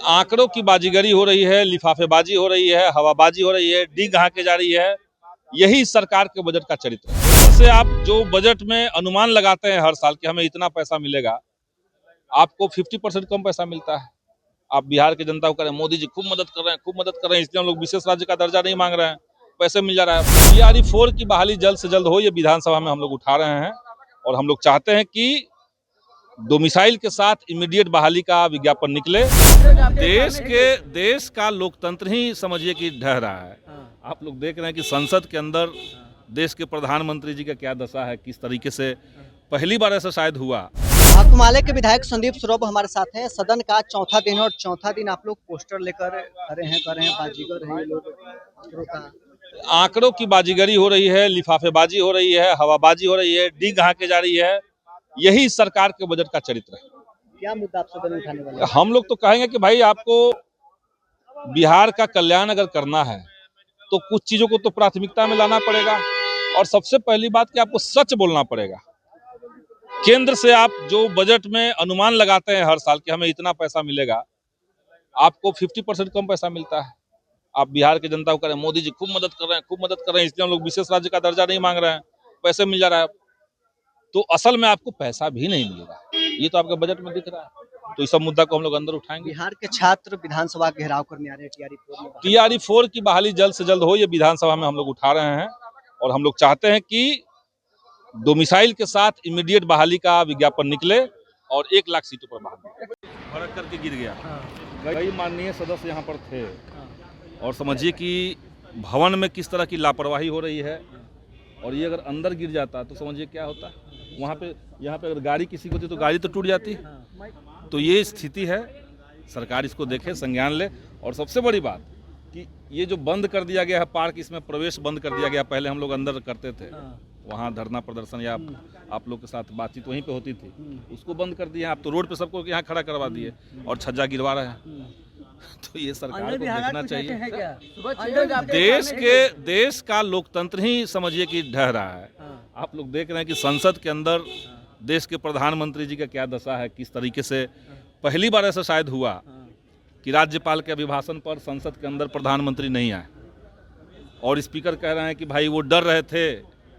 आंकड़ों की बाजीगरी हो रही है, लिफाफेबाजी हो रही है, हवाबाजी हो रही है, डींग हाँके जा रही है। यही सरकार के बजट का चरित्र है। इससे आप जो बजट में अनुमान लगाते हैं हर साल कि हमें इतना पैसा मिलेगा, आपको 50% कम पैसा मिलता है। आप बिहार की जनता को कह रहे हैं मोदी जी खूब मदद कर रहे हैं, खूब मदद कर रहे हैं, इसलिए हम लोग विशेष राज्य का दर्जा नहीं मांग रहे हैं, पैसे मिल जा रहा है। TRE 4 की बहाली जल्द से जल्द हो, ये विधानसभा में हम लोग उठा रहे हैं और हम लोग चाहते हैं कि डोमिसाइल के साथ इमीडिएट बहाली का विज्ञापन निकले। देश का लोकतंत्र ही समझिए कि ढह रहा है। आप लोग देख रहे हैं कि संसद के अंदर देश के प्रधानमंत्री जी का क्या दशा है, किस तरीके से पहली बार ऐसा शायद हुआ। कुमाले के विधायक संदीप सरोब हमारे साथ हैं। सदन का चौथा दिन और चौथा दिन आप लोग पोस्टर लेकर खड़े हैं, कर रहे हैं, बाजीगर हैं ये लोग। आंकड़ों की बाजीगरी हो रही है, लिफाफेबाजी हो रही है, हवाबाजी हो रही है, डींग हाँके जा रही है। यही सरकार के बजट का चरित्र है। क्या मुद्दा आप सदन में उठाने वाले हैं? हम लोग तो कहेंगे कि भाई आपको बिहार का कल्याण अगर करना है तो कुछ चीजों को तो प्राथमिकता में लाना पड़ेगा और सबसे पहली बात कि आपको सच बोलना पड़ेगा। केंद्र से आप जो बजट में अनुमान लगाते हैं हर साल कि हमें इतना पैसा मिलेगा, आपको 50% कम पैसा मिलता है। आप बिहार की जनता को कह रहे हैं मोदी जी खूब मदद कर रहे हैं, खूब मदद कर रहे हैं, इसलिए हम लोग विशेष राज्य का दर्जा नहीं मांग रहे हैं, पैसे मिल जा रहा है। तो असल में आपको पैसा भी नहीं मिलेगा, ये तो आपके बजट में दिख रहा है। तो इस सब मुद्दा को हम लोग अंदर उठाएंगे। बिहार के छात्र विधानसभा घेराव करने आ रहे हैं TRE 4 की बहाली जल्द से जल्द हो, ये विधानसभा में हम लोग उठा रहे हैं और हम लोग चाहते हैं कि डोमिसाइल के साथ इमीडिएट बहाली का विज्ञापन निकले और 1 लाख सीटों पर बहाली। भड़क करके गिर गया। कई माननीय सदस्य यहाँ पर थे और समझिए कि भवन में किस तरह की लापरवाही हो रही है और ये अगर अंदर गिर जाता तो समझिए क्या होता। वहाँ पे यहाँ पे अगर गाड़ी किसी को थी तो गाड़ी तो टूट जाती। तो ये स्थिति है, सरकार इसको देखे, संज्ञान ले। और सबसे बड़ी बात कि ये जो बंद कर दिया गया है पार्क, इसमें प्रवेश बंद कर दिया गया। पहले हम लोग अंदर करते थे, वहाँ धरना प्रदर्शन या आप लोग के साथ बातचीत वहीं पे होती थी, उसको बंद कर दिया। आप तो रोड पे सबको यहाँ खड़ा करवा दिए और छज्जा गिरवा रहे हैं। तो ये सरकार को देखना चाहिए। देश का लोकतंत्र ही समझिए कि ढह रहा है। आप लोग देख रहे हैं कि संसद के अंदर देश के प्रधानमंत्री जी का क्या दशा है, किस तरीके से पहली बार ऐसा शायद हुआ कि राज्यपाल के अभिभाषण पर संसद के अंदर प्रधानमंत्री नहीं आए और स्पीकर कह रहे हैं कि भाई वो डर रहे थे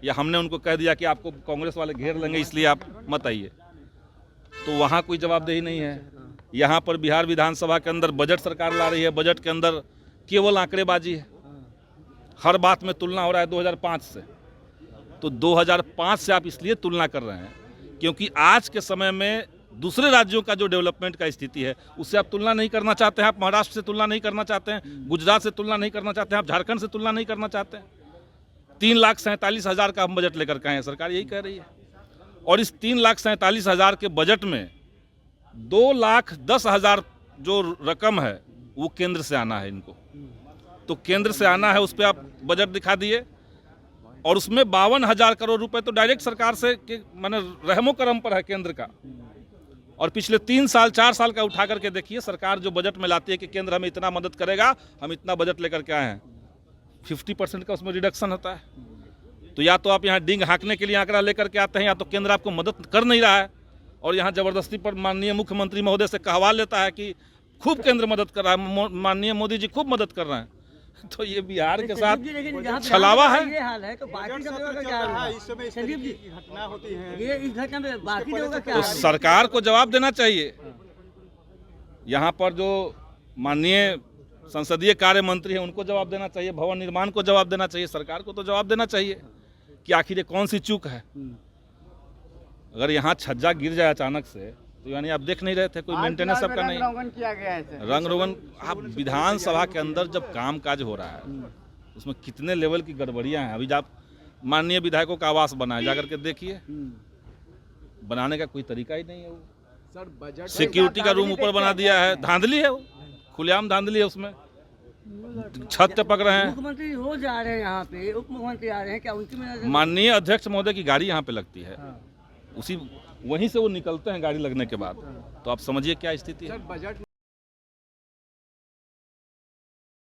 या हमने उनको कह दिया कि आपको कांग्रेस वाले घेर लेंगे इसलिए आप मत आइए। तो वहाँ कोई जवाबदेही नहीं है। यहाँ पर बिहार विधानसभा के अंदर बजट सरकार ला रही है, बजट के अंदर केवल आंकड़ेबाजी है। हर बात में तुलना हो रहा है 2005 से। तो 2005 से आप इसलिए तुलना कर रहे हैं क्योंकि आज के समय में दूसरे राज्यों का जो डेवलपमेंट का स्थिति है उससे आप तुलना नहीं करना चाहते हैं। आप महाराष्ट्र से तुलना नहीं करना चाहते हैं, गुजरात से तुलना नहीं करना चाहते हैं, आप झारखंड से तुलना नहीं करना चाहते हैं। 3,47,000 का हम बजट लेकर के आए हैं, सरकार यही कह रही है। और इस 3,47,000 के बजट में 2,10,000 जो रकम है वो केंद्र से आना है इनको। तो केंद्र से आना है, उस पर आप बजट दिखा दिए और उसमें 52,000 करोड़ रुपए तो डायरेक्ट सरकार से माने रहमो करम पर है केंद्र का। और पिछले 3 साल 4 साल का उठा करके देखिए सरकार जो बजट में लाती है कि केंद्र हमें इतना मदद करेगा, हम इतना बजट लेकर के आए हैं, 50% का उसमें रिडक्शन होता है। तो या तो आप यहाँ डींग हाँकने के लिए आंकड़ा लेकर के आते हैं या तो केंद्र आपको मदद कर नहीं रहा है और यहाँ जबरदस्ती पर माननीय मुख्यमंत्री महोदय से कहवा लेता है कि खूब केंद्र मदद कर रहा है, माननीय मोदी जी खूब मदद कर रहे हैं। तो ये बिहार के साथ छलावा है। ये हाल है तो बाकी सब जगह क्या है? इस समय संदीप जी घटना होती है, ये इस घटना में बाकी जगह का क्या तो है? सरकार को जवाब देना चाहिए। यहाँ पर जो माननीय संसदीय कार्य मंत्री हैं उनको जवाब देना चाहिए, भवन निर्माण को जवाब देना चाहिए, सरकार को तो जवाब देना चाहिए कि आखिर ये कौन सी चूक है। अगर यहाँ छज्जा गिर जाए अचानक से तो यानी आप देख नहीं रहे थे, कोई मेंटेनेंस सबका नहीं। रंग रोगन आप विधानसभा के अंदर जब काम काज हो रहा है उसमें कितने लेवल की गड़बड़ियां हैं। अभी आप माननीय विधायकों का आवास बनाए, जाकर के देखिए, बनाने का कोई तरीका ही नहीं है। वो सर बजट सिक्योरिटी का रूम ऊपर बना दिया है, धांधली है, वो खुलेआम धांधली है। उसमें छत टपक रहे हैं। मुख्यमंत्री रोज आ रहे हैं यहाँ पे, उप मुख्यमंत्री आ रहे हैं, क्या उनकी माननीय अध्यक्ष महोदय की गाड़ी यहाँ पे लगती है, उसी वहीं से वो निकलते हैं गाड़ी लगने के बाद। तो आप समझिए क्या स्थिति है। बजट